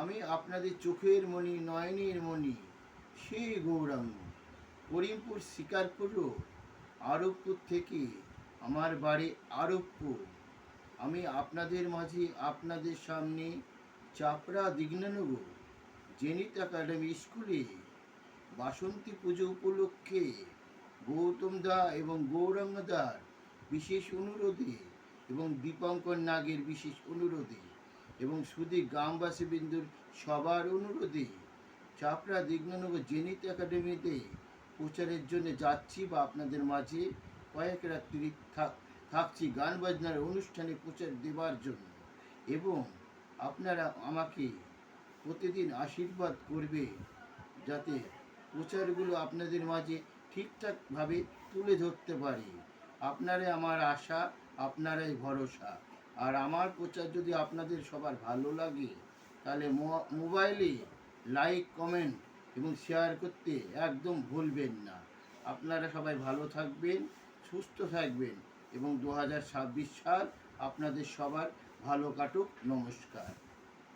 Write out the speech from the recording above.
আমি আপনাদের চোখের মণি, নয়নের মণি, সেই গৌরাঙ্গ। করিমপুর শিকারপুর রোড, আরবপুর থেকে আমার বাড়ি আরবপুর। আমি আপনাদের মাঝে, আপনাদের সামনে চাপড়া দিঘনানগর জেনিত একাডেমি স্কুলে বাসন্তী পুজো উপলক্ষে গৌতম দা এবং গৌরাঙ্গ দার বিশেষ অনুরোধে এবং দীপঙ্কর নাগের বিশেষ অনুরোধে এবং শুধু গ্রামবাসী বিন্দুর সবার অনুরোধে চাপড়া দিঘনানগর জেনিত একাডেমিতে প্রচারের জন্য যাচ্ছি বা আপনাদের মাঝে কয়েক রাত্রি থাকছি গান বাজনার অনুষ্ঠানে প্রচার দেবার জন্য। এবং আপনারা আমাকে প্রতিদিন আশীর্বাদ করবে যাতে প্রচারগুলো আপনাদের মাঝে ঠিকঠাকভাবে তুলে ধরতে পারি। আপনারাই আমার আশা, আপনারাই ভরসা। আর আমার প্রচার যদি আপনাদের সবার ভালো লাগে তাহলে মোবাইলে লাইক, কমেন্ট এবং শেয়ার করতে একদম ভুলবেন না। আপনারা সবাই ভালো থাকবেন, সুস্থ থাকবেন এবং 2026 সাল আপনাদের সবার ভালো কাটুক। নমস্কার।